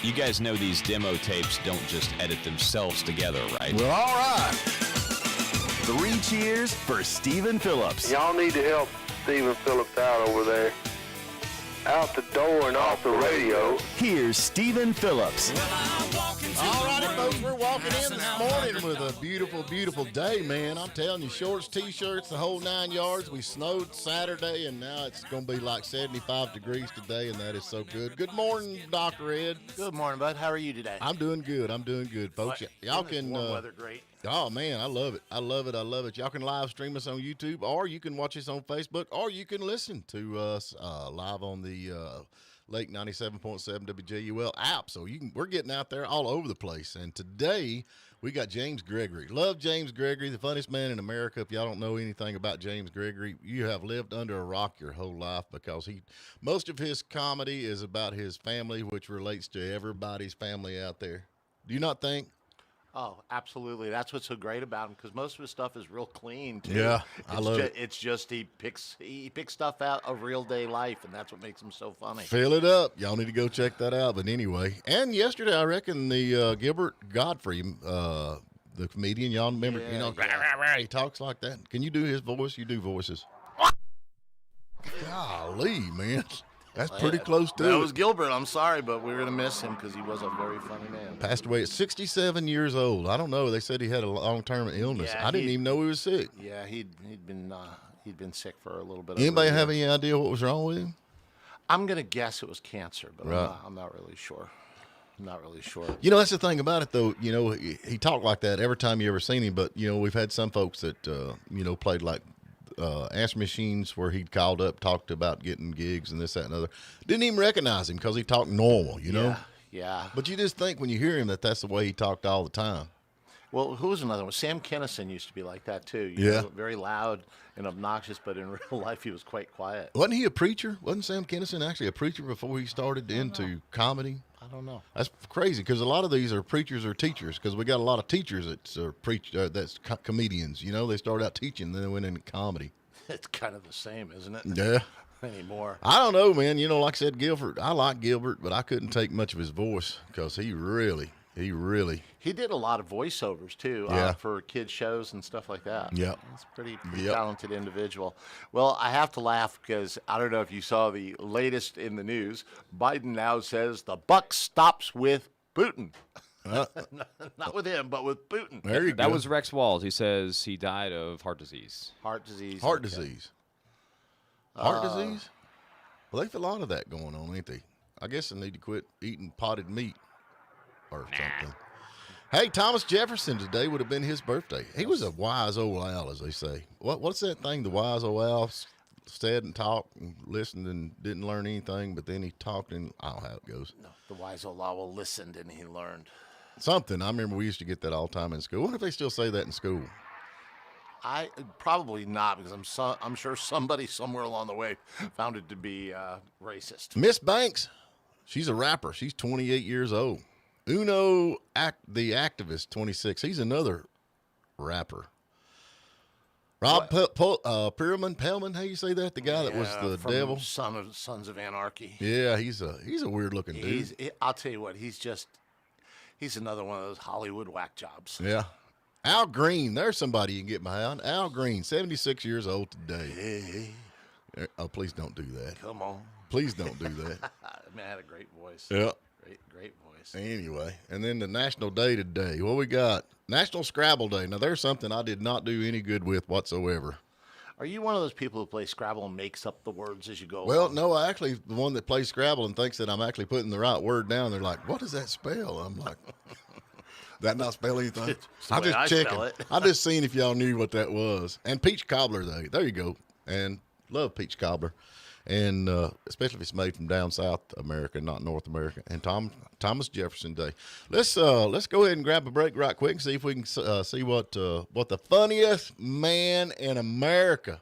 You guys know these demo tapes don't just edit themselves together, right? Well, all right. 3 cheers for Stephen Phillips. Y'all need to help Stephen Phillips out over there. Out the door and off the radio. Here's Stephen Phillips. All righty, folks, we're walking in this morning with a beautiful, beautiful day, man. I'm telling you, shorts, T-shirts, the whole 9 yards. We snowed Saturday, and now it's going to be like 75 degrees today, and that is so good. Good morning, Dr. Ed. Good morning, bud. How are you today? I'm doing good. I'm doing good, folks. Y'all can... warm weather great. Oh, man, I love it. I love it. I love it. Y'all can live stream us on YouTube, or you can watch us on Facebook, or you can listen to us live on the Lake 97.7 WJUL app. So we're getting out there all over the place. And today we got James Gregory. Love James Gregory, the funniest man in America. If y'all don't know anything about James Gregory, you have lived under a rock your whole life, because most of his comedy is about his family, which relates to everybody's family out there. Do you not think? Oh, absolutely. That's what's so great about him, because most of his stuff is real clean, too. Yeah, I love it. It's just he picks stuff out of real day life, and that's what makes him so funny. Fill it up. Y'all need to go check that out. But anyway, and yesterday I reckon the Gilbert Godfrey, the comedian, y'all remember, he talks like that. Can you do his voice? You do voices. Golly, man. That's pretty close to it. That was Gilbert. I'm sorry, but we're going to miss him because he was a very funny man. Passed away at 67 years old. I don't know. They said he had a long-term illness. Yeah, I didn't even know he was sick. Yeah, he'd been sick for a little bit. Anybody have any idea what was wrong with him? I'm going to guess it was cancer, but right. I'm not really sure. You know, that's the thing about it, though. You know, he talked like that every time you ever seen him. But, you know, we've had some folks that, played like answer machines where he'd called up, talked about getting gigs and this, that, and other. Didn't even recognize him because he talked normal, you know? Yeah. But you just think when you hear him that's the way he talked all the time. Well, who was another one? Sam Kinison used to be like that, too. You know, very loud and obnoxious, but in real life he was quite quiet. Wasn't he a preacher? Wasn't Sam Kinison actually a preacher before he started into comedy? I don't know. That's crazy, because a lot of these are preachers or teachers, because we got a lot of teachers that's comedians. You know, they started out teaching, then they went into comedy. It's kind of the same, isn't it? Yeah. Anymore. I don't know, man. You know, like I said, Gilbert, I like Gilbert, but I couldn't take much of his voice, because he really. He did a lot of voiceovers, too, for kids' shows and stuff like that. Yeah. He's a pretty talented individual. Well, I have to laugh because I don't know if you saw the latest in the news. Biden now says the buck stops with Putin. Not with him, but with Putin. There you go. That was Rex Walls. He says he died of heart disease. Heart disease. Heart disease. Well, they've a lot of that going on, ain't they? I guess they need to quit eating potted meat or something. Hey, Thomas Jefferson today would have been his birthday. He was a wise old owl, as they say. What's that thing the wise old owl said and talked and listened and didn't learn anything, but then he talked and I don't know how it goes. No, the wise old owl listened and he learned. Something. I remember we used to get that all the time in school. I wonder if they still say that in school. I probably not, because I'm sure somebody somewhere along the way found it to be racist. Miss Banks, she's a rapper. She's 28 years old. Uno, the activist, 26. He's another rapper. Rob Perlman, how you say that? The guy that was the devil? Sons of Anarchy. Yeah, he's a weird looking dude. I'll tell you what, he's another one of those Hollywood whack jobs. Yeah. Al Green, there's somebody you can get behind. Al Green, 76 years old today. Hey. Oh, please don't do that. Come on. Please don't do that. Man, I had a great voice. Yeah. Great voice. Anyway, and then the national day today. What we got? National Scrabble Day. Now, there's something I did not do any good with whatsoever. Are you one of those people who play Scrabble and makes up the words as you go Well, along? no, I actually the one that plays Scrabble and thinks that I'm actually putting the right word down. They're like, what does that spell? I'm like, that not spell anything? I'm just checking. I'm just seeing if y'all knew what that was. And peach cobbler day. There you go. And love peach cobbler. And especially if it's made from down South America, not North America. And Thomas Jefferson Day. Let's go ahead and grab a break right quick and see if we can see what the funniest man in America,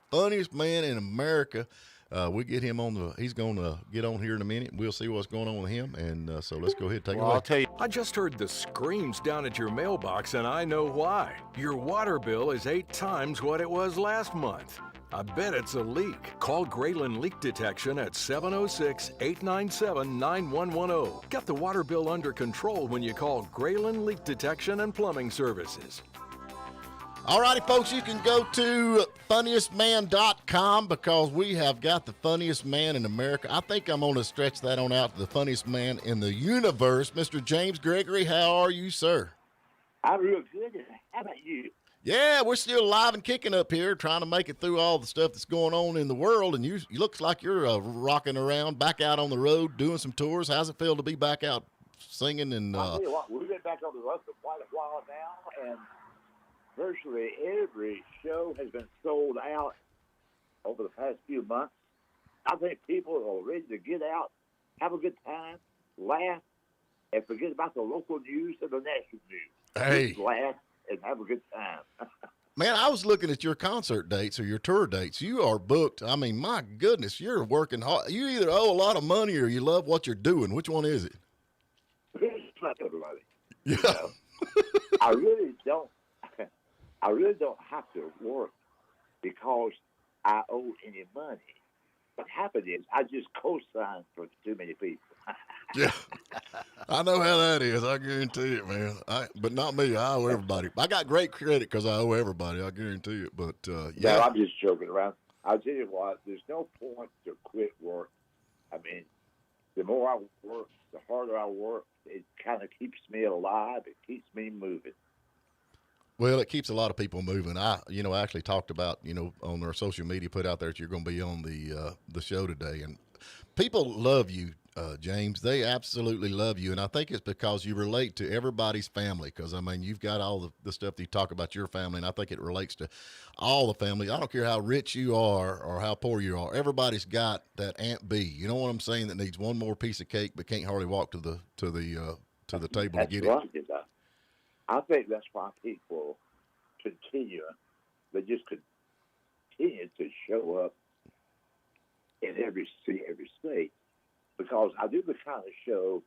we get him on he's going to get on here in a minute. We'll see what's going on with him. And so let's go ahead and take it away. I'll tell you. I just heard the screams down at your mailbox, and I know why. Your water bill is 8 times what it was last month. I bet it's a leak. Call Grayland Leak Detection at 706-897-9110. Get the water bill under control when you call Grayland Leak Detection and Plumbing Services. All righty, folks, you can go to funniestman.com because we have got the funniest man in America. I think I'm going to stretch that on out to the funniest man in the universe. Mr. James Gregory, how are you, sir? I'm real good. How about you? Yeah, we're still alive and kicking up here, trying to make it through all the stuff that's going on in the world. And you looks like you're rocking around, back out on the road, doing some tours. How's it feel to be back out singing? And I'll tell you what, we've been back on the road for quite a while now, and virtually every show has been sold out over the past few months. I think people are ready to get out, have a good time, laugh, and forget about the local news and the national news. Hey. Just laugh and have a good time. Man, I was looking at your concert dates or your tour dates. You are booked. I mean, my goodness, you're working hard. You either owe a lot of money or you love what you're doing. Which one is it? It's not everybody. Yeah. You know, I really don't have to work because I owe any money. What happened is I just co-signed for too many people. Yeah, I know how that is. I guarantee it, man. But not me. I owe everybody. I got great credit because I owe everybody. I guarantee it. But yeah, No, I'm just joking around. I'll tell you what. There's no point to quit work. I mean, the more I work, the harder I work. It kind of keeps me alive. It keeps me moving. well, it keeps a lot of people moving. I actually talked about, on our social media, put out there that you're going to be on the show today, and people love you, James. They absolutely love you, and I think it's because you relate to everybody's family. Because I mean, you've got all the stuff that you talk about your family, and I think it relates to all the family. I don't care how rich you are or how poor you are. Everybody's got that Aunt B. You know what I'm saying? That needs one more piece of cake, but can't hardly walk to the table to get right, it. I think that's why people continue. They just continue to show up in every city, every state, because I do the kind of show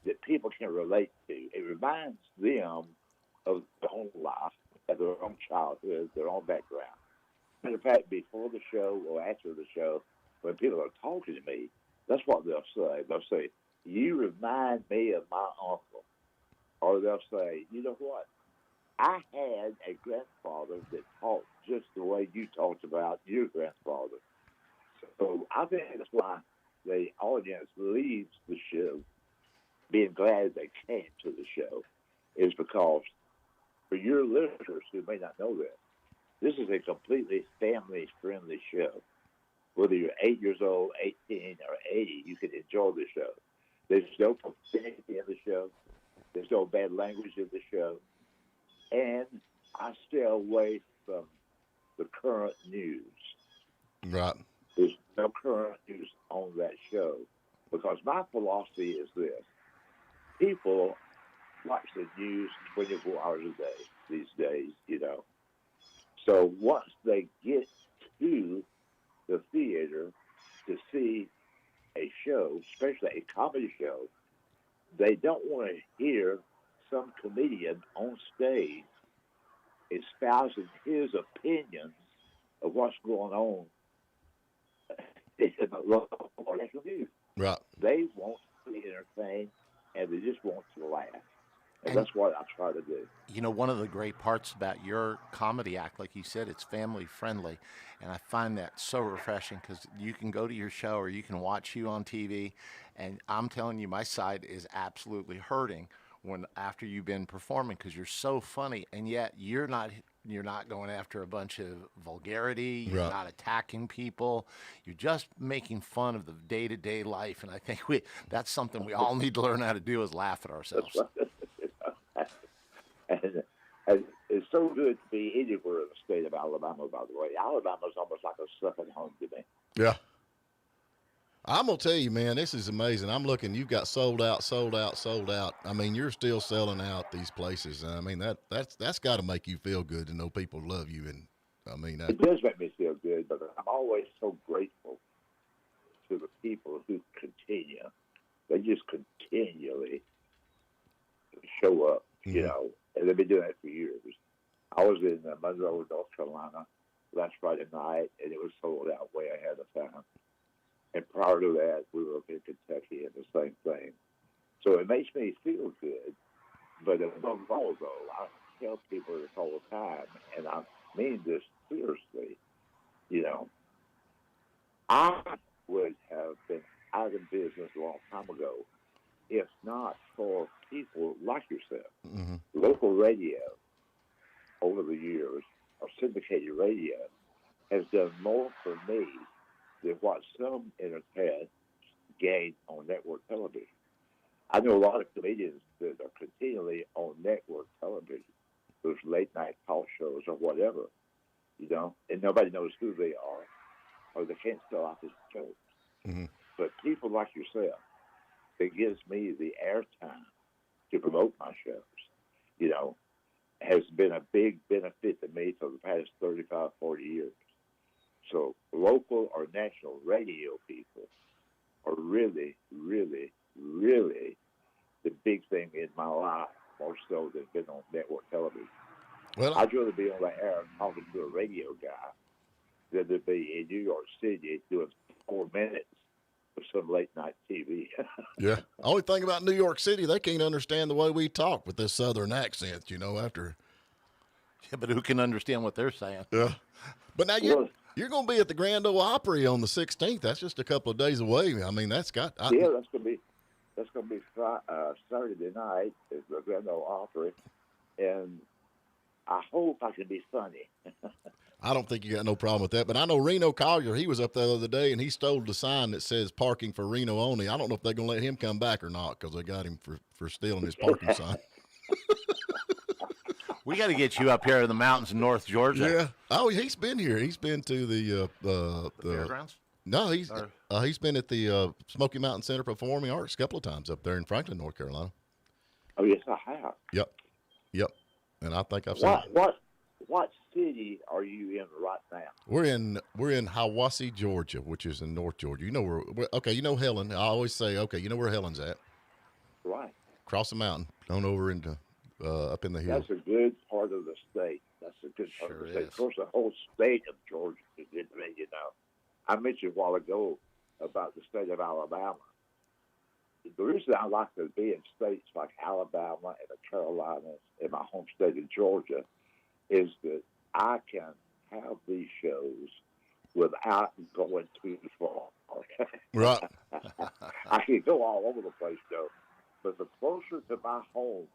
that people can relate to. It reminds them of their own life, of their own childhood, their own background. Matter of fact, before the show or after the show, when people are talking to me, that's what they'll say. They'll say, "You remind me of my uncle." Or they'll say, "You know what? I had a grandfather that talked just the way you talked about your grandfather." So I think that's why the audience leaves the show being glad they came to the show, is because for your listeners who may not know this is a completely family-friendly show. Whether you're 8 years old, 18, or 80, you can enjoy the show. There's no profanity in the show. There's no bad language in the show. And I stay away from the current news. Right. There's no current news on that show because my philosophy is this. People watch the news 24 hours a day these days, So once they get to the theater to see a show, especially a comedy show, they don't want to hear some comedian on stage espousing his opinions of what's going on in the local national news. Right. They want to be entertained, and they just want to laugh. And that's what I try to do. One of the great parts about your comedy act, like you said, it's family friendly. And I find that so refreshing because you can go to your show or you can watch you on TV. And I'm telling you, my side is absolutely hurting after you've been performing because you're so funny. And yet you're not going after a bunch of vulgarity. You're not attacking people. You're just making fun of the day-to-day life. And I think that's something we all need to learn how to do is laugh at ourselves. And it's so good to be anywhere in the state of Alabama, by the way. Alabama's almost like a second home to me. Yeah. I'm going to tell you, man, this is amazing. I'm looking, you've got sold out. I mean, you're still selling out these places. I mean, that's got to make you feel good to know people love you. And I mean, it does make me feel good, but I'm always so grateful to the people who continue. They just continually show up, and they've been doing that for years. I was in Monroe, North Carolina, last Friday night, and it was sold out way ahead of time. And prior to that, we were up in Kentucky and the same thing. So it makes me feel good. But above all, though, I tell people this all the time, and I mean this seriously. You know, I would have been out of business a long time ago if not for people like yourself. Mm-hmm. Local radio over the years, or syndicated radio, has done more for me than what some entertainers gain on network television. I know a lot of comedians that are continually on network television, those late night talk shows or whatever, you know, and nobody knows who they are, or they can't sell out his jokes. Mm-hmm. But people like yourself, it gives me the airtime to promote my shows, you know, has been a big benefit to me for the past 35, 40 years. So local or national radio people are really, really, really the big thing in my life, more so than being on network television. Well, I'd rather be on the air talking to a radio guy than to be in New York City doing 4 minutes of some late night TV. yeah. Only thing about New York City, they can't understand the way we talk with this Southern accent, you know, after. Yeah, but who can understand what they're saying? Yeah. But now you're going to be at the Grand Ole Opry on the 16th. That's just a couple of days away. I mean, that's got. Yeah, that's going to be Saturday night at the Grand Ole Opry, and I hope I can be funny. I don't think you got no problem with that. But I know Reno Collier, he was up there the other day, and he stole the sign that says parking for Reno only. I don't know if they're going to let him come back or not because they got him for stealing his parking sign. We got to get you up here in the mountains in North Georgia. Yeah. Oh, he's been here. He's been to the Fairgrounds? No, he's been at the Smoky Mountain Center Performing Arts a couple of times up there in Franklin, North Carolina. Oh, yes, I have. Yep. And I think I've seen What city are you in right now? We're in Hiwassee, Georgia, which is in North Georgia. You know where? Okay, you know Helen. I always say, okay, you know where Helen's at. Right. Cross the mountain, on over into up in the hills. That's a good part of the state. That's a good part of the state. Of course, the whole state of Georgia is good to me, you know. I mentioned a while ago about the state of Alabama. The reason I like to be in states like Alabama and the Carolinas and my home state of Georgia is that I can have these shows without going too far. Right. I can go all over the place, though. But the closer to my home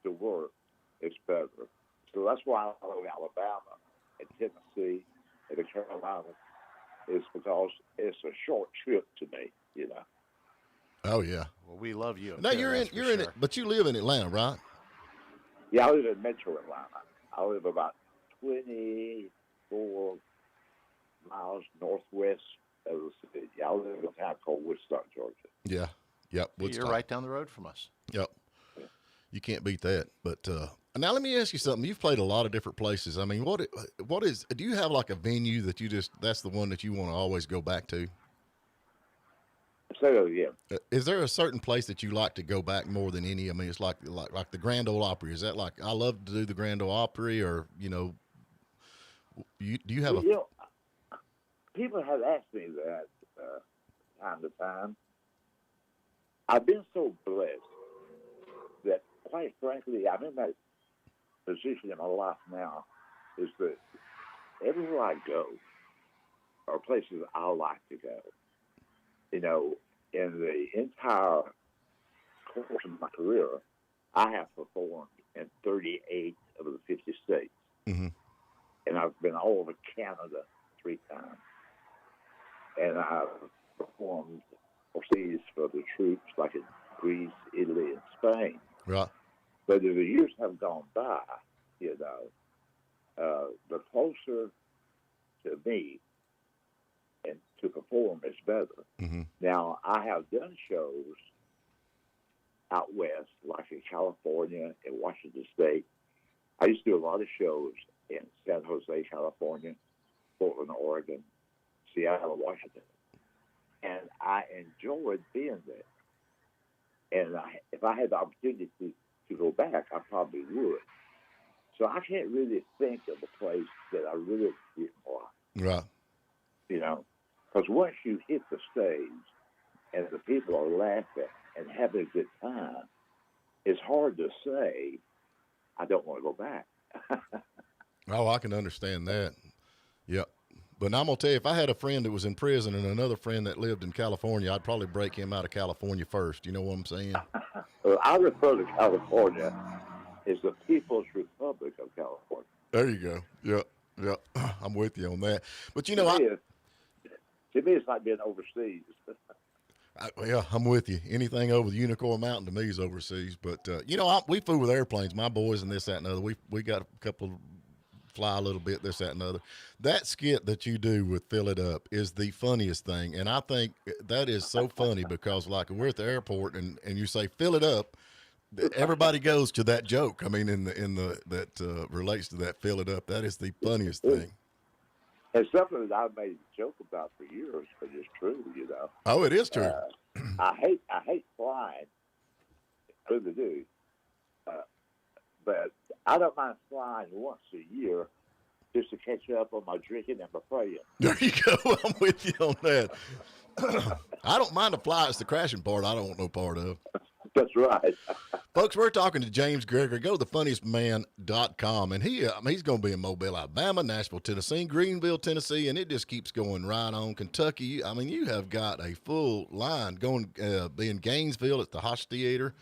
to work, it's better. So that's why I love Alabama and Tennessee and the Carolinas, is because it's a short trip to me, you know. Oh yeah. Well, we love you. Now you're in it, but you live in Atlanta, right? Yeah, I live in Metro Atlanta. I live about 24 miles northwest of the city. I live in a town called Woodstock, Georgia. Yeah. Yep. You're right down the road from us. Yep. You can't beat that. But now let me ask you something. You've played a lot of different places. I mean, what is? Do you have like a venue that that's the one that you want to always go back to? Say that again. Is there a certain place that you like to go back more than any? I mean, it's like the Grand Ole Opry. Is that like I love to do the Grand Ole Opry, or you know, do you have You know, people have asked me that time to time. I've been so blessed that, quite frankly, I'm in that position in my life now, is that everywhere I go are places I like to go. You know, in the entire course of my career, I have performed in 38 of the 50 states. Mm-hmm. And I've been all over Canada 3 times. And I've performed overseas for the troops, like in Greece, Italy, and Spain. right? But as the years have gone by, you know, the closer to me and to perform is better. Mm-hmm. Now, I have done shows out west, like in California and Washington State. I used to do a lot of shows in San Jose, California, Portland, Oregon, Seattle, Washington. And I enjoyed being there. And if I had the opportunity to go back, I probably would. So I can't really think of a place that I really didn't Right. You know, because once you hit the stage and the people are laughing and having a good time, it's hard to say, I don't want to go back. Oh, I can understand that. Yeah. But I'm going to tell you, if I had a friend that was in prison and another friend that lived in California, I'd probably break him out of California first. You know what I'm saying? Well, I refer to California as the People's Republic of California. There you go. Yeah. Yeah. I'm with you on that. But, you To know, me, it's like being overseas. yeah, I'm with you. Anything over the Unicorn Mountain to me is overseas. But, you know, we flew with airplanes, my boys and this, that, and other. We got a couple fly a little bit, this, that, and other. That skit that you do with Fill It Up is the funniest thing. And I think that is so funny because, like, we're at the airport and you say, fill it up. Everybody goes to that joke. I mean, that relates to that fill it up. That is the funniest thing. It's something that I've made a joke about for years, but it's true, you know. Oh, it is true. I hate flying. I really do. But I don't mind flying once a year just to catch up on my drinking and my praying. There you go. I'm with you on that. I don't mind the fly. It's the crashing part I don't want no part of. That's right. Folks, we're talking to James Gregory. Go to thefunniestman.com. And he's going to be in Mobile, Alabama, Nashville, Tennessee, Greenville, Tennessee, and it just keeps going right on. Kentucky. I mean, you have got a full line going, be in Gainesville at the Hosh Theater.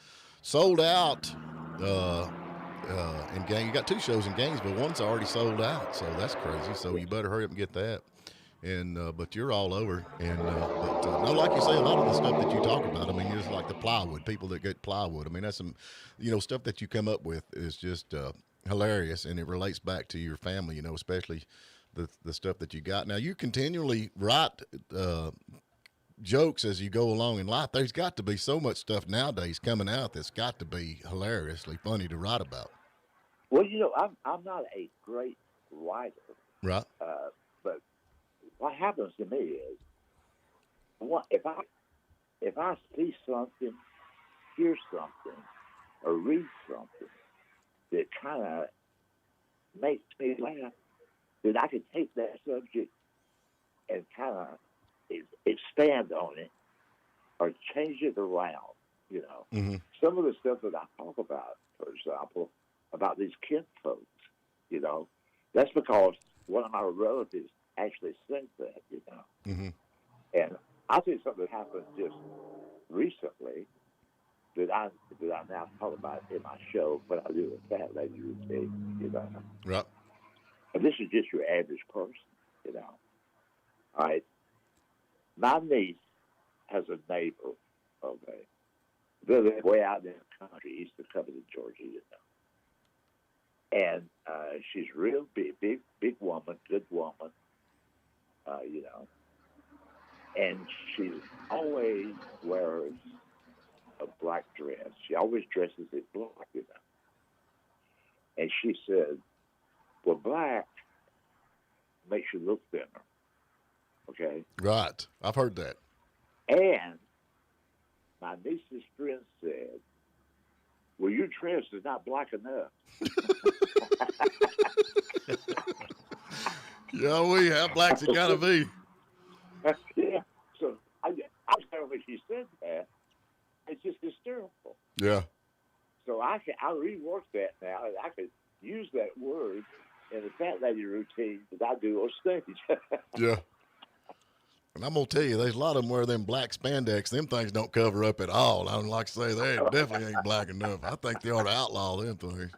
Sold out. You got 2 shows in Gainesville. One's already sold out, so that's crazy. So you better hurry up and get that. And but you're all over. And no, like you say, a lot of the stuff that you talk about, I mean, it's like the plywood. People that get plywood. I mean, that's some, stuff that you come up with is just hilarious, and it relates back to your family. Especially the stuff that you got. Now you continually write jokes as you go along in life. There's got to be so much stuff nowadays coming out that's got to be hilariously funny to write about. Well, I'm not a great writer, Right. but what happens to me is, if I see something, hear something, or read something that kind of makes me laugh, then I can take that subject and kind of expand on it or change it around. Mm-hmm. Some of the stuff that I talk about, for example, about these kin folks, that's because one of my relatives actually said that, Mm-hmm. And I'll tell you something that happened just recently that I now talk about in my show when I do a Fat Lady routine, Right. And this is just your average person, All right. My niece has a neighbor, okay. They live way out in the country, east of Covington, Georgia, And she's real big woman, good woman, And she always wears a black dress. She always dresses in black, And she said, well, black makes you look thinner, okay? Right. I've heard that. And my niece's friend said, well, your dress is not black enough. Yeah, how black's it gotta be? Yeah. So I remember when she said that, it's just hysterical. Yeah. So I rework that now, and I could use that word in the Fat Lady routine that I do on stage. Yeah. And I'm going to tell you, there's a lot of them wear them black spandex. Them things don't cover up at all. I don't like to say they definitely ain't black enough. I think they ought to outlaw them things.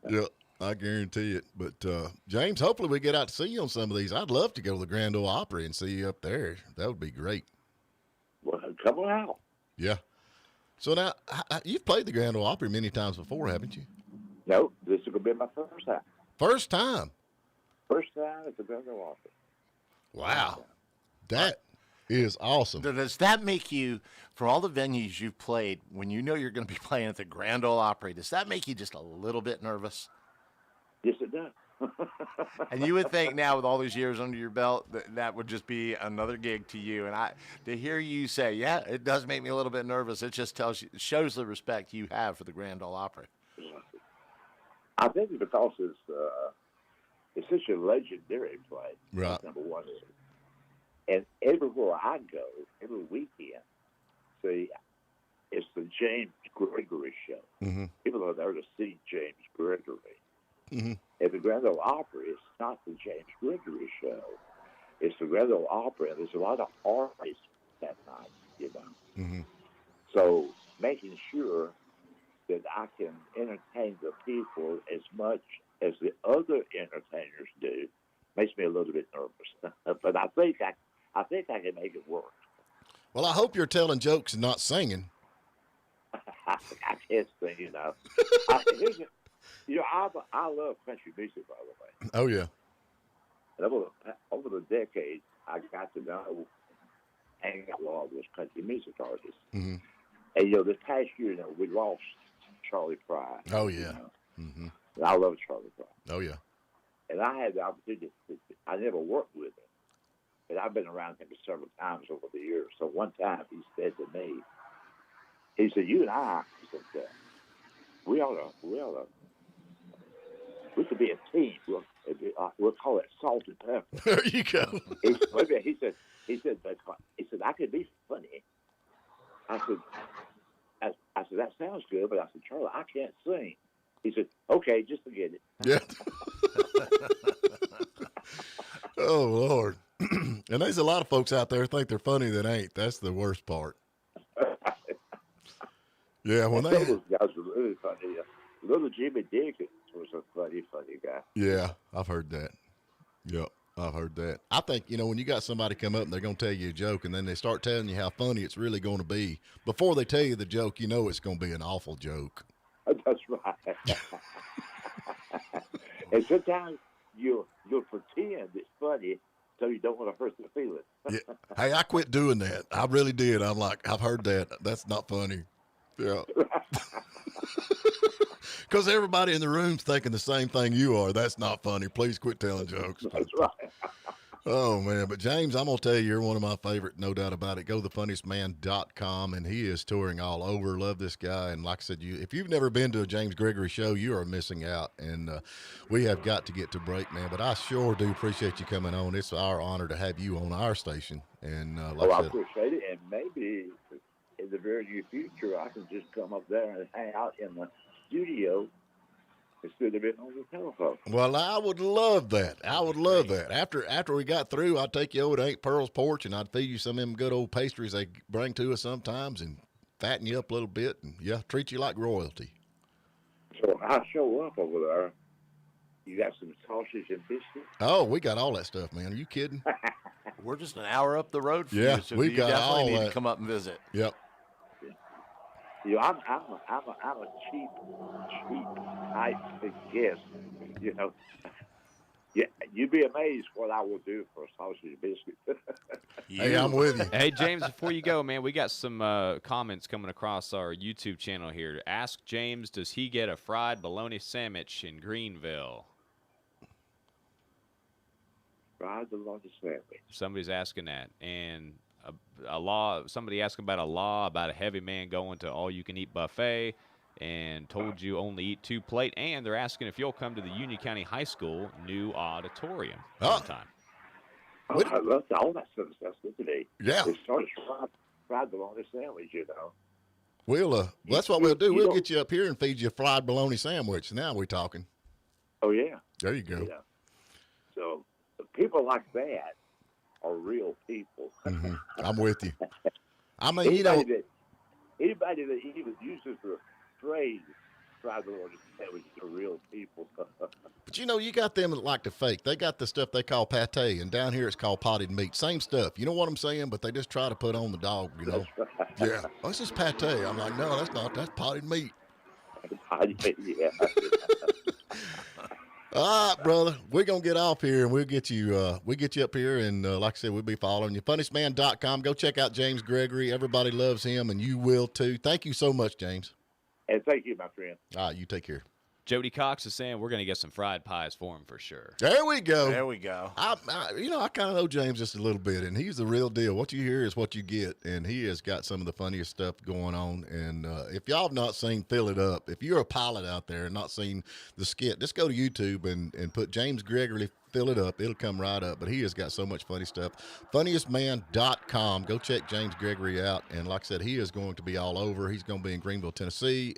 Yeah, I guarantee it. But, James, hopefully we get out to see you on some of these. I'd love to go to the Grand Ole Opry and see you up there. That would be great. Well, come on out. Yeah. So now, you've played the Grand Ole Opry many times before, haven't you? No, this is going to be my first time. First time? First time at the Grand Ole Opry. Wow. That is awesome. Does that make you, for all the venues you've played, when you know you're going to be playing at the Grand Ole Opry, does that make you just a little bit nervous? Yes, it does. And you would think now, with all these years under your belt, that would just be another gig to you. And to hear you say, yeah, it does make me a little bit nervous, it just shows the respect you have for the Grand Ole Opry. I think it's because It's such a legendary place. Right. That's number one. And everywhere I go, every weekend, see, it's the James Gregory show. Mm-hmm. People are there to see James Gregory. Mm-hmm. At the Grand Ole Opry, it's not the James Gregory show. It's the Grand Ole Opry, and there's a lot of artists that night, you know. Mm-hmm. So making sure that I can entertain the people as much as the other entertainers do makes me a little bit nervous. But I think I can make it work. Well, I hope you're telling jokes and not singing. I can't sing, you know. I love country music, by the way. Oh, yeah. And over the decades, I got to know and hang out with all those country music artists. Mm-hmm. And, you know, this past year, you know, we lost Charlie Pride. Oh, yeah. You know? Mm-hmm. And I love Charlie Pride. Oh, yeah. And I had the opportunity I never worked with him, but I've been around him several times over the years. So one time he said to me, he said, you and I, he said, we could be a team. We'll call it salt and pepper. There you go. He said, I could be funny. I said, that sounds good, but I said, Charlie, I can't sing. He said, okay, just forget it. Yeah. Oh, Lord. And there's a lot of folks out there think they're funny that ain't. That's the worst part. Yeah, when Some of those guys were really funny. Little Jimmy Dickens was a funny guy. Yeah, I've heard that. Yep, I've heard that. I think, you know, when you got somebody come up and they're going to tell you a joke and then they start telling you how funny it's really going to be, before they tell you the joke, you know it's going to be an awful joke. That's right. And sometimes you'll pretend it's funny so you don't want to hurt their feelings. Yeah. Hey, I quit doing that. I really did. I'm like, I've heard that. That's not funny. Yeah. Because everybody in the room's thinking the same thing you are. That's not funny. Please quit telling jokes. That's right. Oh, man. But, James, I'm going to tell you, you're one of my favorite, no doubt about it. Go to thefunniestman.com, and he is touring all over. Love this guy. And like I said, if you've never been to a James Gregory show, you are missing out. And we have got to get to break, man. But I sure do appreciate you coming on. It's our honor to have you on our station. And like I I said, appreciate it. And maybe in the very near future, I can just come up there and hang out in the studio instead of being on the telephone. well, I would love that. I would love that. After we got through, I'd take you over to Aunt Pearl's porch, and I'd feed you some of them good old pastries they bring to us sometimes and fatten you up a little bit and, yeah, treat you like royalty. So when I show up over there, you got some sausage and biscuits? Oh, we got all that stuff, man. Are you kidding? We're just an hour up the road from Yeah, you, so we've you got definitely all need that. to come up and visit. Yep. You know, I'm a cheap type of guest. You know, yeah, you'd be amazed what I will do for a sausage and biscuit. Hey, I'm with you. Hey, James, before you go, man, we got some comments coming across our YouTube channel here. Ask James, does he get a fried bologna sandwich in Greenville? Fried bologna sandwich. Somebody's asking that. And somebody asked about a law about a heavy man going to all-you-can-eat buffet and told you only eat 2 plate. And they're asking if you'll come to the Union County High School new auditorium sometime. Oh, I love all that stuff. That's good to me. Yeah. It's sort of fried bologna sandwich, you know. We'll that's what we'll do. you We'll don't- get you up here and feed you a fried bologna sandwich. Now we're talking. Oh, yeah. There you go. You know. So people like that are real people. Mhm. I'm with you. I mean, you know, Anybody that even uses the phrase fried bologna sandwich are real people. but you know, you got them that like to fake. They got the stuff they call pate, and down here it's called potted meat. Same stuff. You know what I'm saying? But they just try to put on the dog, you know. Yeah. Oh, it's just pate. I'm like, no, that's not. That's potted meat. Yeah. All right, brother. We're going to get off here, and we'll get you up here, and like I said, we'll be following you. Funniestman.com. Go check out James Gregory. Everybody loves him, and you will too. Thank you so much, James. And thank you, my friend. All right, you take care. Jody Cox is saying we're going to get some fried pies for him for sure. There we go. There we go. I kind of know James just a little bit, and he's the real deal. What you hear is what you get, and he has got some of the funniest stuff going on. And if y'all have not seen Fill It Up, if you're a pilot out there and not seen the skit, just go to YouTube and put James Gregory Fill It Up. It'll come right up. But he has got so much funny stuff. Funniestman.com. Go check James Gregory out. And like I said, he is going to be all over. He's going to be in Greenville, Tennessee,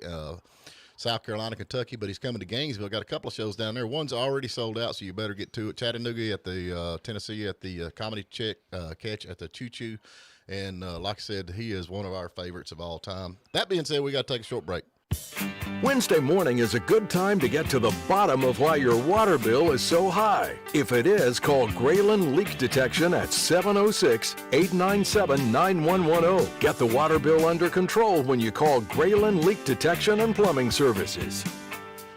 South Carolina, Kentucky, but he's coming to Gainesville. Got a couple of shows down there. One's already sold out, so you better get to it. Chattanooga at the Tennessee at the Comedy Catch at the Choo Choo. And like I said, he is one of our favorites of all time. That being said, we got to take a short break. Wednesday morning is a good time to get to the bottom of why your water bill is so high. If it is, call Grayland Leak Detection at 706-897-9110. Get the water bill under control when you call Grayland Leak Detection and Plumbing Services.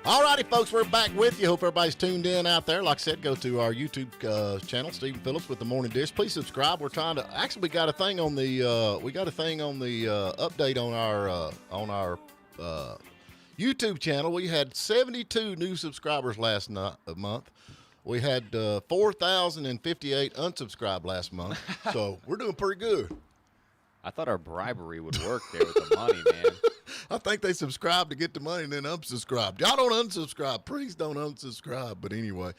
All righty, folks, we're back with you. Hope everybody's tuned in out there. Like I said, go to our YouTube channel, Stephen Phillips with the Morning Dish. Please subscribe. We're trying to actually we got a thing on the update on our YouTube channel. We had 72 new subscribers last month. We had 4,058 unsubscribed last month. So we're doing pretty good. I thought our bribery would work there with the money, man. I think they subscribe to get the money and then unsubscribe. Y'all don't unsubscribe. Please don't unsubscribe. But anyway,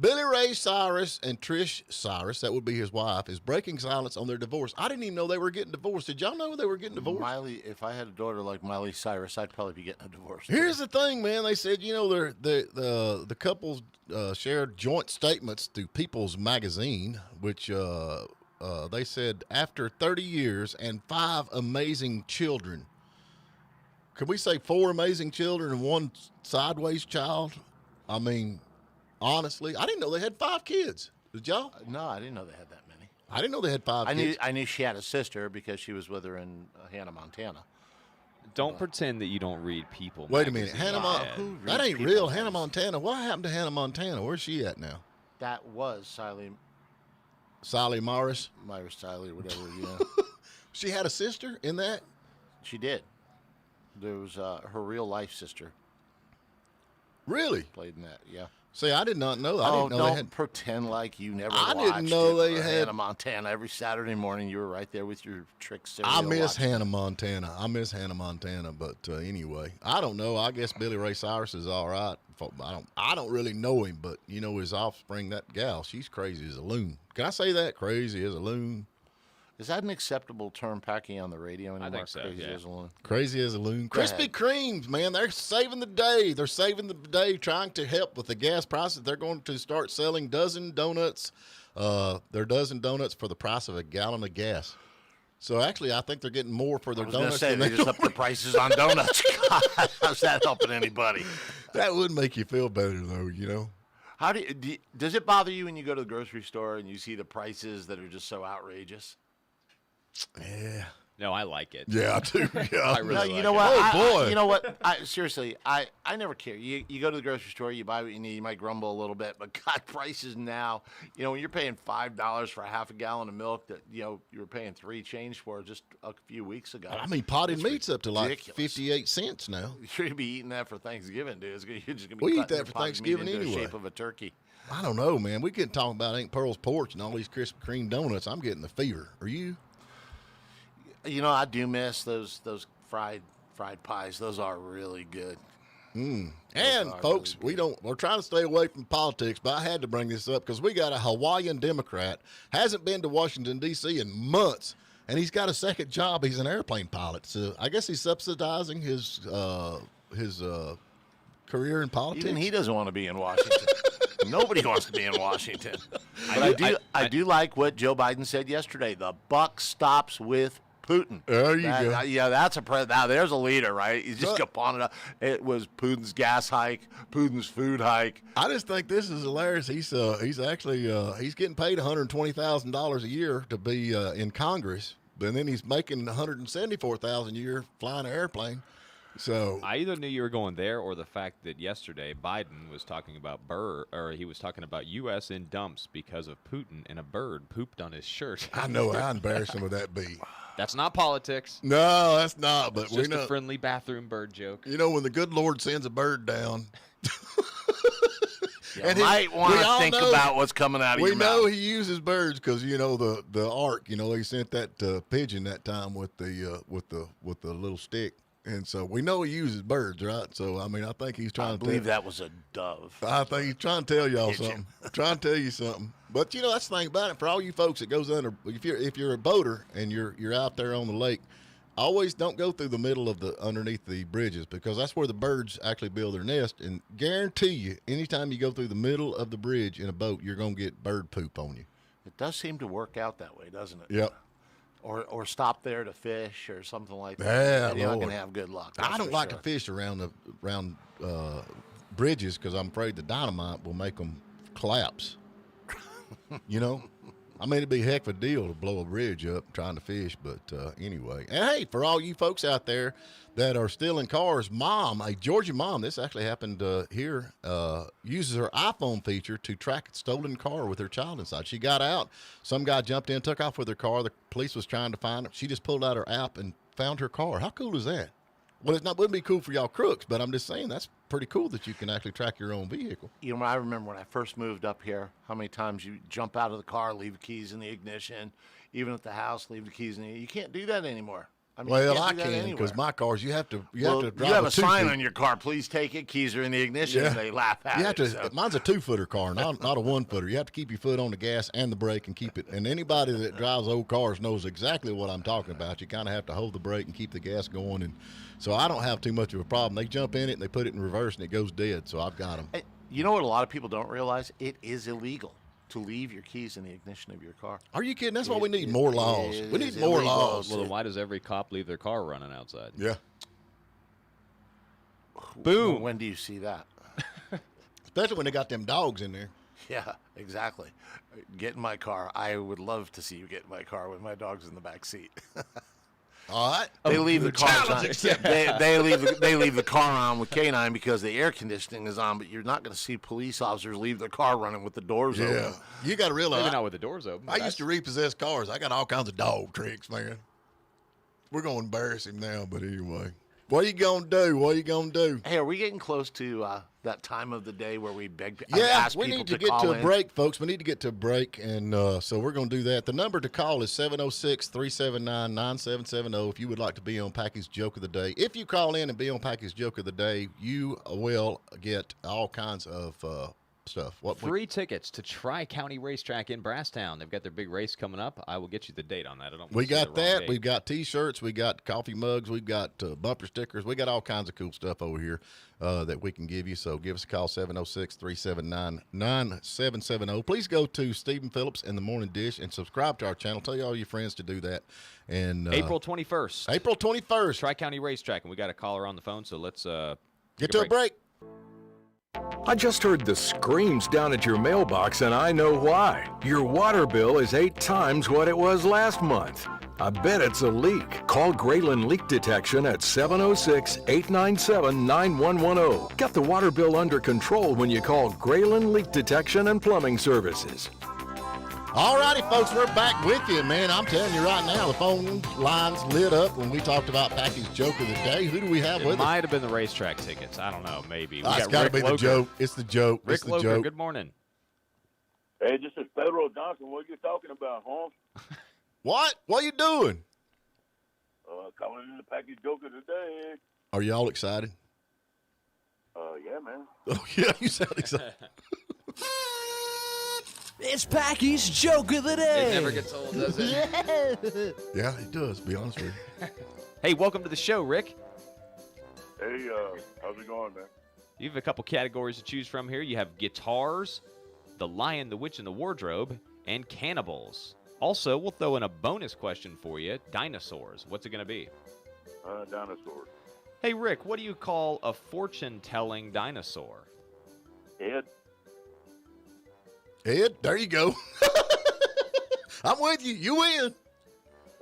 Billy Ray Cyrus and Trish Cyrus, that would be his wife, is breaking silence on their divorce. I didn't even know they were getting divorced. Did y'all know they were getting divorced? Miley, if I had a daughter like Miley Cyrus, I'd probably be getting a divorce. Here's the thing, man. They said, the couples shared joint statements through People's Magazine, which they said after 30 years and 5 amazing children. Could we say 4 amazing children and 1 sideways child? I mean, honestly, I didn't know they had 5 kids. Did y'all? No, I didn't know they had that many. I didn't know they had 5 kids. I knew she had a sister because she was with her in Hannah, Montana. Don't pretend that you don't read People. Wait a minute, magazine. Hannah Montana. That ain't real. Hannah Montana. What happened to Hannah Montana? Where's she at now? That was Sally Morris. Myra Stiley, whatever. Yeah, She had a sister in that. she did. There was her real life sister Really? played in that. Yeah. See, I did not know. I didn't know don't they had. pretend like you never. I watched didn't know it they for had- Hannah Montana every Saturday morning. You were right there with your trick cereal. I miss watching. Hannah Montana. But anyway, I don't know. I guess Billy Ray Cyrus is all right. I don't really know him, but his offspring, that gal, she's crazy as a loon. Can I say that? Crazy as a loon. Is that an acceptable term, Packy, on the radio anymore? think so, Crazy yeah. as a loon. Crazy as a loon. Go Krispy ahead. Kremes, man, they're saving the day. They're saving the day trying to help with the gas prices. They're going to start selling dozen donuts. Their dozen donuts for the price of a gallon of gas. So actually, I think they're getting more for I their was going to donuts say, than they just upped the prices on donuts. God, how's that helping anybody? That would make you feel better, though, How does it bother you when you go to the grocery store and you see the prices that are just so outrageous? Yeah. No, I like it. Yeah, I do. Yeah. I really No, like you know it. what? Oh, boy. You know what? Seriously, I never care. You go to the grocery store, you buy what you need. You might grumble a little bit, but God, prices now. When you're paying $5 for a half a gallon of milk that you were paying $3 change for just a few weeks ago. I mean, potted It's meat's up to like ridiculous. 58 cents now. You're gonna be eating that for Thanksgiving, dude. You're just gonna be We eat cutting that your for potted meat Thanksgiving into the anyway. shape of a turkey. I don't know, man. We get talking about Aunt Pearl's porch and all these Krispy Kreme donuts. I'm getting the fever. Are you? I do miss those fried pies. Those are really good. And are folks, really we're trying to stay away from politics, but I had to bring this up because we got a Hawaiian Democrat, hasn't been to Washington, D.C. in months, and he's got a second job. He's an airplane pilot. So I guess he's subsidizing his career in politics. Even he doesn't want to be in Washington. Nobody wants to be in Washington. But I do like what Joe Biden said yesterday. The buck stops with Putin. There you go. Yeah, that's now there's a leader, right? He's just gonna pawn it up. It was Putin's gas hike, Putin's food hike. I just think this is hilarious. He's actually he's getting paid $120,000 a year to be in Congress, but then he's making $174,000 a year flying an airplane. So I either knew you were going there or the fact that yesterday Biden was talking about he was talking about U.S. in dumps because of Putin and a bird pooped on his shirt. I know how embarrassing would that be. That's not politics. No, that's not. But It's we just know. a friendly bathroom bird joke. You know, when the good Lord sends a bird down. You And might want we to all think know- about what's coming out of We your know mouth. he uses birds because the ark. They sent that pigeon that time with the little stick, and so we know he uses birds, right? So I mean, I think he's trying I to believe that was a dove. I think he's trying to tell y'all Pigeon. something. Trying to tell you something. But that's the thing about it. For all you folks that goes under, if you're a boater and you're out there on the lake, always don't go through the middle of underneath the bridges, because that's where the birds actually build their nest. And guarantee you, anytime you go through the middle of the bridge in a boat, you're gonna get bird poop on you. It does seem to work out that way, doesn't it? Yep. Or stop there to fish or something like that. Yeah, And you're not Lord. going to have good luck. I that's don't for like sure. to fish around bridges because I'm afraid the dynamite will make them collapse. I mean, it'd be a heck of a deal to blow a bridge up trying to fish, but anyway. And hey, for all you folks out there that are stealing cars, a Georgia mom, this actually happened here, uses her iPhone feature to track a stolen car with her child inside. She got out. Some guy jumped in, took off with her car. The police was trying to find her. She just pulled out her app and found her car. How cool is that? Well, wouldn't be cool for y'all crooks, but I'm just saying that's pretty cool that you can actually track your own vehicle. I remember when I first moved up here, how many times you jump out of the car, leave the keys in the ignition, even at the house, leave the keys in the. You can't do that anymore. I mean, you Well, can't I do that can anywhere. because my cars, you have to Well, drive you have a two sign feet. on your car. Please take it. Keys are in the ignition. Yeah. And they laugh at You have it. to. so. Mine's a 2-footer car, not a 1-footer. You have to keep your foot on the gas and the brake and keep it. And anybody that drives old cars knows exactly what I'm talking about. You kind of have to hold the brake and keep the gas going, and so I don't have too much of a problem. They jump in it and they put it in reverse and it goes dead. So I've got them. Hey, you know what a lot of people don't realize? It is illegal to leave your keys in the ignition of your car. Are you kidding? That's why we need more laws. it We need is more illegal. laws. Well, then why does every cop leave their car running outside? Yeah. Boom. When do you see that? Especially when they got them dogs in there. Yeah, exactly. Get in my car. I would love to see you get in my car with my dog's in the back seat. All right. They leave the car on. challenge accepted. They leave the car on with K9 because the air conditioning is on, but you're not going to see police officers leave their car running with the doors Yeah. open. You got to realize. Maybe not with the doors open. I used to repossess cars. I got all kinds of dog tricks, man. We're going to embarrass him now, but anyway. What are you going to do? What are you going to do? Hey, are we getting close to that time of the day where we Yeah, ask we people need to get call to a in? break, folks. We need to get to a break, and so we're going to do that. The number to call is 706-379-9770 if you would like to be on Package Joke of the Day. If you call in and be on Package Joke of the Day, you will get all kinds of stuff. Free tickets to Tri-County Racetrack in Brasstown. They've got their big race coming up. I will get you the date on that. I don't. We wanna say got the wrong that. date. We've got T-shirts. We got coffee mugs. We've got bumper stickers. We got all kinds of cool stuff over here that we can give you. So give us a call, 706-379-9770. Please go to Stephen Phillips and the Morning Dish and subscribe to our channel. Tell all your friends to do that. And April 21st. April 21st. Tri-County Racetrack, and we got a caller on the phone. So let's Get to a break. I just heard the screams down at your mailbox, and I know why. Your water bill is 8 times what it was last month. I bet it's a leak. Call Graylin Leak Detection at 706-897-9110. Get the water bill under control when you call Graylin Leak Detection and Plumbing Services. All righty, folks, we're back with you, man. I'm telling you right now, the phone lines lit up when we talked about Package Joke of the Day. Who do we have It with us? might have been the racetrack tickets. I don't know. Maybe. We It's got got to Rick be the Loker. joke. It's the joke. Rick It's the Loker, joke. good morning. Hey, this is Federal Johnson. What are you talking about, huh? What? What you doing? Calling in the Package Joke of the Day. Are y'all excited? Yeah, man. Oh, yeah, you sound excited. It's Packy's Joke of the Day. It never gets old, does it? Yeah, it does, to be honest with you. Hey, welcome to the show, Rick. Hey, how's it going, man? You have a couple categories to choose from here. You have guitars, The Lion, the Witch, and the Wardrobe, and cannibals. Also, we'll throw in a bonus question for you, dinosaurs. What's it going to be? Dinosaurs. Hey, Rick, what do you call a fortune-telling dinosaur? Ed? Ed, there you go. I'm with you. You win.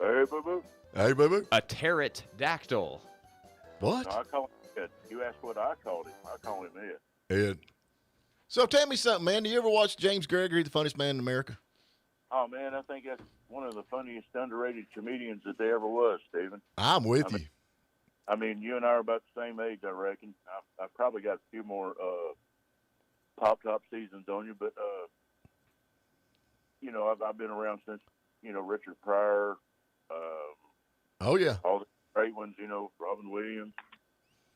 Hey, boo-boo. Hey, baby. A pterodactyl. What? No, I call him Ed. You asked what I called him. I call him Ed. Ed. So tell me something, man. Do you ever watch James Gregory, the funniest man in America? Oh, man, I think that's one of the funniest underrated comedians that there ever was, Stephen. I'm with you. I mean, you and I are about the same age, I reckon. I've probably got a few more pop-top seasons on you, but, you know, I've been around since, you know, Richard Pryor. Oh, yeah. All the great ones, you know, Robin Williams.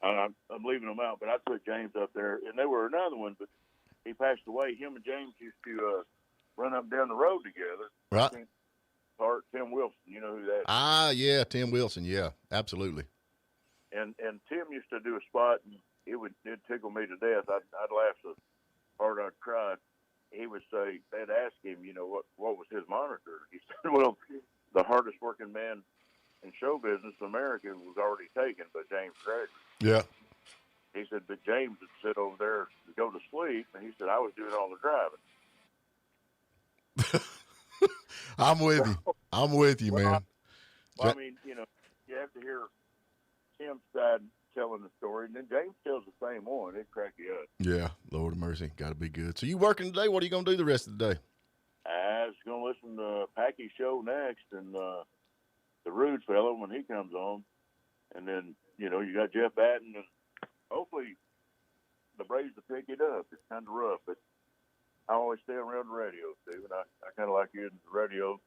I'm leaving them out, but I'd put James up there. And there were another one, but he passed away. Him and James used to run up and down the road together. Right. Tim Wilson, you know who that is. Ah, yeah, Tim Wilson. Yeah, absolutely. And Tim used to do a spot, and it'd tickle me to death. I'd laugh so hard I'd cry. He would say, they'd ask him, you know, what was his moniker? He said, well, the hardest working man in show business in America was already taken by James Gregory. Yeah. He said, but James would sit over there to go to sleep, and he said, I was doing all the driving. I'm with you. I'm with you, man. Well, I mean, you know, you have to hear Tim's side telling the story, and then James tells the same one. It crack you up. Yeah, Lord of mercy. Got to be good. So you working today? What are you going to do the rest of the day? I was going to listen to Packy's show next, and the Rude fellow when he comes on. And then, you know, you got Jeff Batten, and hopefully the Braves will pick it up. It's kind of rough, but I always stay around the radio, Stephen. I kind of like you in the radio.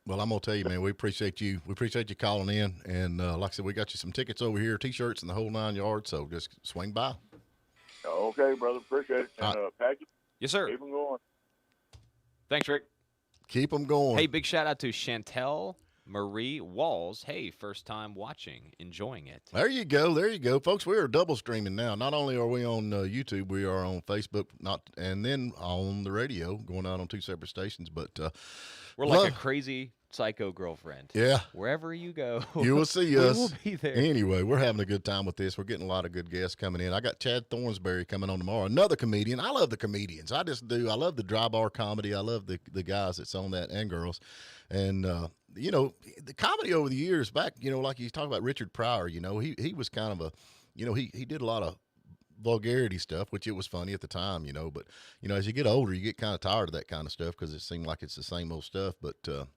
Well, I'm going to tell you, man, we appreciate you. We appreciate you calling in. And like I said, we got you some tickets over here, T-shirts, and the whole 9 yards. So just swing by. Okay, brother. Appreciate it. And Packy, Yes, sir. keep them going. Thanks, Rick. Keep them going. Hey, big shout out to Chantel Marie Walls. Hey, first time watching, enjoying it. There you go. There you go. Folks, we are double streaming now. Not only are we on YouTube, we are on Facebook, and then on the radio, going out on 2 separate stations. But we're like a crazy psycho girlfriend. Yeah. Wherever you go, you will see we us. will be there. Anyway, we're having a good time with this. We're getting a lot of good guests coming in. I got Chad Thornsberry coming on tomorrow, another comedian. I love the comedians. I just do. I love the dry bar comedy. I love the guys that's on that and girls. And, you know, the comedy over the years back, you know, like you talk about Richard Pryor, you know, he was kind of a, you know, he did a lot of vulgarity stuff, which it was funny at the time, you know, but, you know, as you get older, you get kind of tired of that kind of stuff because it seemed like it's the same old stuff. But, we got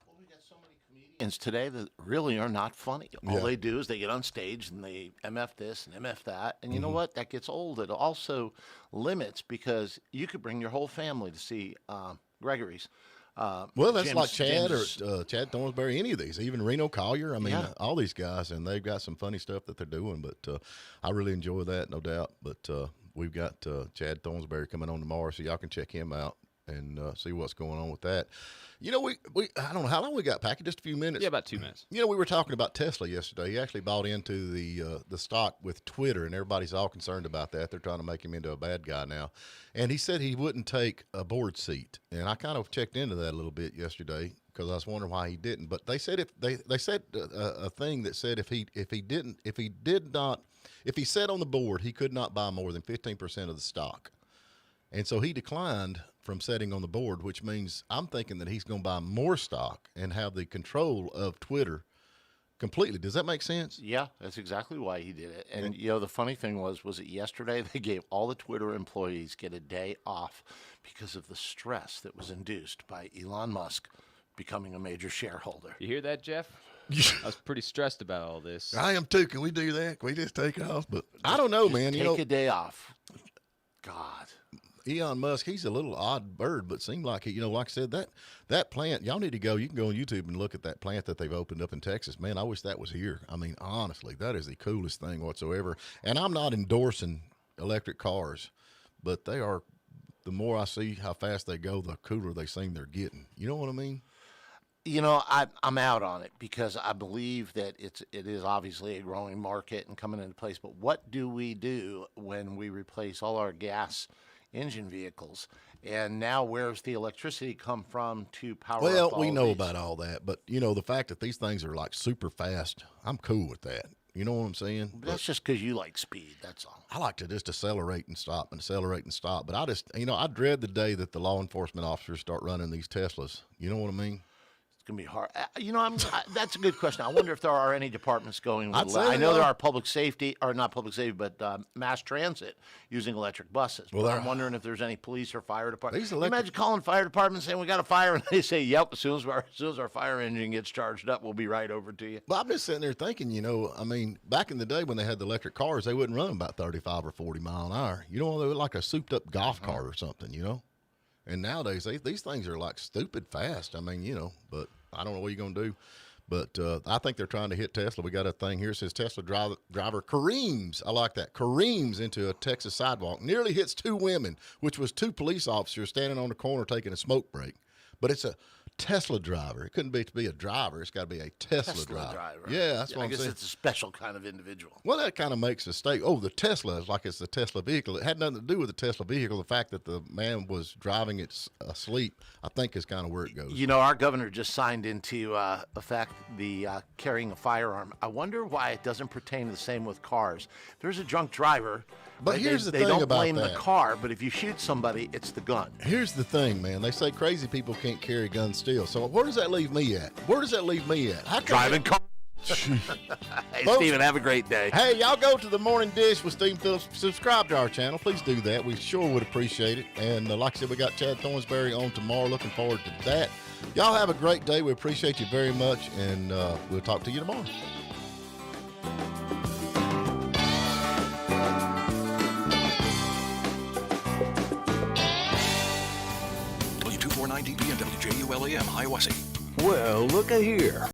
so many comedians today that really are not funny. All they do is they get on stage and they MF this and MF that. And you know what? That gets old. It also limits because you could bring your whole family to see Gregory's. Well, that's like Chad or Chad Thornsberry, any of these, even Reno Collier. I mean, all these guys, and they've got some funny stuff that they're doing. But I really enjoy that, no doubt. But we've got Chad Thornsberry coming on tomorrow, so y'all can check him out and see what's going on with that. You know, we I don't know how long we got, Packy, just a few minutes. Yeah, about 2 minutes. You know, we were talking about Tesla yesterday. He actually bought into the stock with Twitter, and everybody's all concerned about that. They're trying to make him into a bad guy now. And he said he wouldn't take a board seat. And I kind of checked into that a little bit yesterday because I was wondering why he didn't. But they said they said a thing that said if he sat on the board, he could not buy more than 15% of the stock. And so he declined from sitting on the board, which means I'm thinking that he's going to buy more stock and have the control of Twitter completely. Does that make sense? Yeah, that's exactly why he did it. And, you know, the funny thing was it yesterday they gave all the Twitter employees get a day off because of the stress that was induced by Elon Musk becoming a major shareholder. You hear that, Jeff? I was pretty stressed about all this. I am too. Can we do that? Can we just take off? But I don't know, man. Take a day off. God. Elon Musk, he's a little odd bird, but seemed like he, you know, like I said, that plant, y'all need to go. You can go on YouTube and look at that plant that they've opened up in Texas. Man, I wish that was here. I mean, honestly, that is the coolest thing whatsoever. And I'm not endorsing electric cars, but they are, the more I see how fast they go, the cooler they seem they're getting. You know what I mean? You know, I'm out on it because I believe that it is obviously a growing market and coming into place. But what do we do when we replace all our gas engine vehicles? And now where's the electricity come from to power up Well, all we know these? about all that, but you know, the fact that these things are like super fast, I'm cool with that. You know what I'm saying? But that's just because you like speed. That's all. I like to just accelerate and stop. But I just, you know, I dread the day that the law enforcement officers start running these Teslas. You know what I mean? It's going to be hard. That's a good question. I wonder if there are any departments going with I know there there are. are public safety, or not public safety, but mass transit using electric buses. Well, But I'm wondering if there's any police or fire department. These Can you imagine calling fire department saying we got a fire, and they say, "Yep, as soon as our fire engine gets charged up, we'll be right over to you." Well, I'm just sitting there thinking, back in the day when they had the electric cars, they wouldn't run about 35 or 40 mile an hour. They were like a souped up golf cart or something, And nowadays, these things are like stupid fast. But I don't know what you're going to do. But I think they're trying to hit Tesla. We got a thing here that says Tesla driver careens. I like that. Careens into a Texas sidewalk. Nearly hits 2 women, which was 2 police officers standing on the corner taking a smoke break. But it's a Tesla driver. It couldn't be a driver. It's got to be a Tesla driver. Yeah, that's what I'm saying. I guess it's a special kind of individual. Well, that kind of makes a statement. Oh, the Tesla is like it's the Tesla vehicle. It had nothing to do with the Tesla vehicle. The fact that the man was driving it asleep, I think, is kind of where it goes. Our governor just signed into effect the carrying a firearm. I wonder why it doesn't pertain the same with cars. There's a drunk driver. But here's the thing about that. They don't about blame that. the car, but if you shoot somebody, it's the gun. Here's the thing, man. They say crazy people can't carry guns still. So where does that leave me at? How Driving car. Hey, Folks, Stephen, have a great day. Hey, y'all go to the Morning Dish with Stephen Phillips. Subscribe to our channel. Please do that. We sure would appreciate it. And like I said, we got Chad Thornsberry on tomorrow. Looking forward to that. Y'all have a great day. We appreciate you very much. And we'll talk to you tomorrow. 2249 DP and WJULAM, Hiawassee. Well, look-a here.